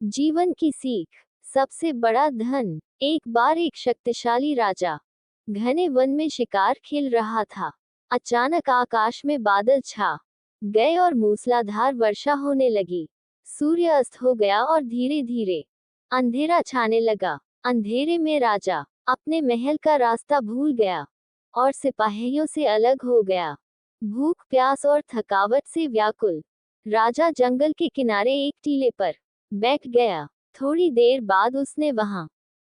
जीवन की सीख। सबसे बड़ा धन। एक बार एक शक्तिशाली राजा घने वन में शिकार खेल रहा था। अचानक आकाश में बादल छा गए और मूसलाधार वर्षा होने लगी। सूर्य अस्त हो गया और धीरे धीरे अंधेरा छाने लगा। अंधेरे में राजा अपने महल का रास्ता भूल गया और सिपाहियों से अलग हो गया। भूख, प्यास और थकावट से व्याकुल राजा जंगल के किनारे एक टीले पर बैठ गया। थोड़ी देर बाद उसने वहां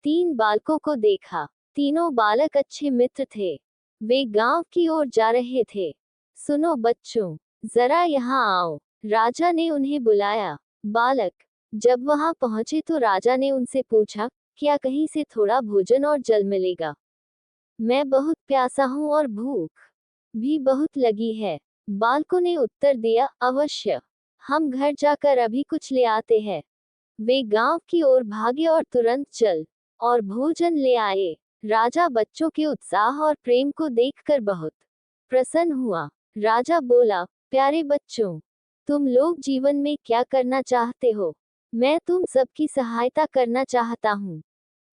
3 बालकों को देखा। तीनों बालक अच्छे मित्र थे। वे गांव की ओर जा रहे थे। सुनो बच्चों, जरा यहाँ आओ, राजा ने उन्हें बुलाया। बालक जब वहां पहुंचे तो राजा ने उनसे पूछा, क्या कहीं से थोड़ा भोजन और जल मिलेगा? मैं बहुत प्यासा हूँ और भूख भी बहुत लगी है। बालकों ने उत्तर दिया, अवश्य, हम घर जाकर अभी कुछ ले आते हैं। वे गांव की ओर भागे और तुरंत जल और भोजन ले आए। राजा बच्चों के उत्साह और प्रेम को देखकर बहुत प्रसन्न हुआ। राजा बोला, प्यारे बच्चों, तुम लोग जीवन में क्या करना चाहते हो? मैं तुम सबकी सहायता करना चाहता हूँ।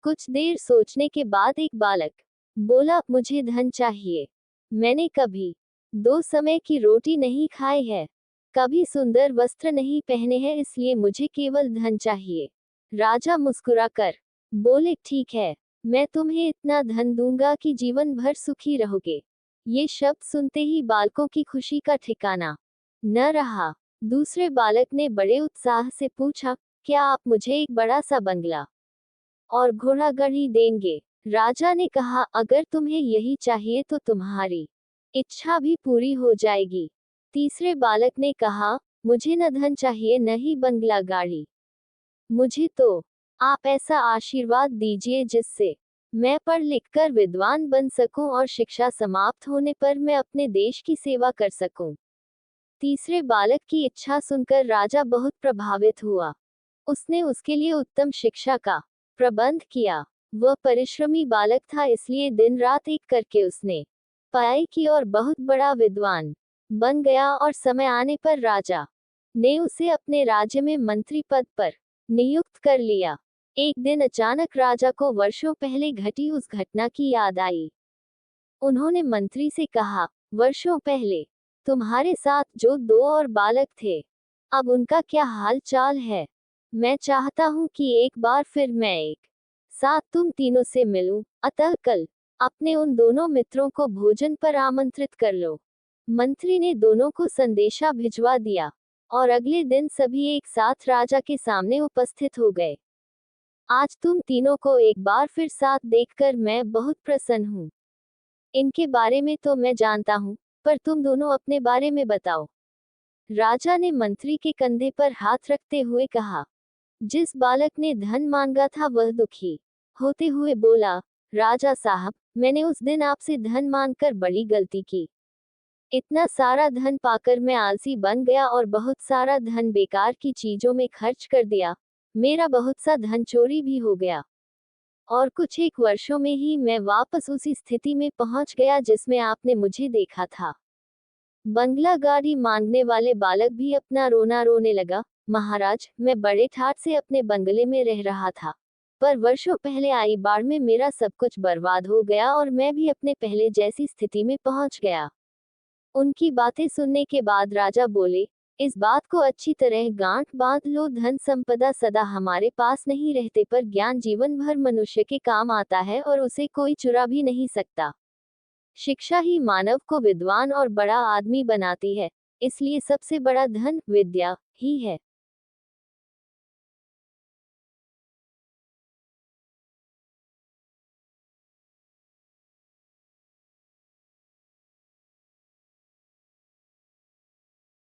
कुछ देर सोचने के बाद एक बालक बोला, मुझे धन चाहिए। मैंने कभी 2 समय की रोटी नहीं खाई है, कभी सुंदर वस्त्र नहीं पहने हैं, इसलिए मुझे केवल धन चाहिए। राजा मुस्कुराकर बोले, ठीक है, मैं तुम्हें इतना धन दूंगा कि जीवन भर सुखी रहोगे। ये शब्द सुनते ही बालकों की खुशी का ठिकाना न रहा। दूसरे बालक ने बड़े उत्साह से पूछा, क्या आप मुझे एक बड़ा सा बंगला और घोड़ा गाड़ी देंगे? राजा ने कहा, अगर तुम्हें यही चाहिए तो तुम्हारी इच्छा भी पूरी हो जाएगी। तीसरे बालक ने कहा, मुझे न धन चाहिए न ही बंगला गाड़ी, मुझे तो आप ऐसा आशीर्वाद दीजिए जिससे मैं पढ़ लिख कर विद्वान बन सकूं और शिक्षा समाप्त होने पर मैं अपने देश की सेवा कर सकूं। तीसरे बालक की इच्छा सुनकर राजा बहुत प्रभावित हुआ। उसने उसके लिए उत्तम शिक्षा का प्रबंध किया। वह परिश्रमी बालक था, इसलिए दिन रात एक करके उसने पढ़ाई की और बहुत बड़ा विद्वान बन गया और समय आने पर राजा ने उसे अपने राज्य में मंत्री पद पर नियुक्त कर लिया। एक दिन अचानक राजा को वर्षों पहले घटी उस घटना की याद आई। उन्होंने मंत्री से कहा, वर्षों पहले तुम्हारे साथ जो 2 और बालक थे, अब उनका क्या हाल चाल है? मैं चाहता हूँ कि एक बार फिर मैं एक साथ तुम तीनों से मिलूं, अतः कल अपने उन दोनों मित्रों को भोजन पर आमंत्रित कर लो। मंत्री ने दोनों को संदेशा भिजवा दिया और अगले दिन सभी एक साथ राजा के सामने उपस्थित हो गए। आज तुम तीनों को एक बार फिर साथ देखकर मैं बहुत प्रसन्न हूँ। इनके बारे में तो मैं जानता हूँ, पर तुम दोनों अपने बारे में बताओ। राजा ने मंत्री के कंधे पर हाथ रखते हुए कहा। जिस बालक ने धन मांगा था वह दुखी होते हुए बोला, राजा साहब, मैंने उस दिन आपसे धन मांगकर बड़ी गलती की। इतना सारा धन पाकर मैं आलसी बन गया और बहुत सारा धन बेकार की चीजों में खर्च कर दिया। मेरा बहुत सा धन चोरी भी हो गया और कुछ एक वर्षों में ही मैं वापस उसी स्थिति में पहुंच गया जिसमें आपने मुझे देखा था। बंगला गाड़ी मांगने वाले बालक भी अपना रोना रोने लगा। महाराज, मैं बड़े ठाठ से अपने बंगले में रह रहा था, पर वर्षों पहले आई बाढ़ में मेरा सब कुछ बर्बाद हो गया और मैं भी अपने पहले जैसी स्थिति में पहुंच गया। उनकी बातें सुनने के बाद राजा बोले, इस बात को अच्छी तरह गांठ बांध लो, धन संपदा सदा हमारे पास नहीं रहते, पर ज्ञान जीवन भर मनुष्य के काम आता है और उसे कोई चुरा भी नहीं सकता। शिक्षा ही मानव को विद्वान और बड़ा आदमी बनाती है, इसलिए सबसे बड़ा धन विद्या ही है।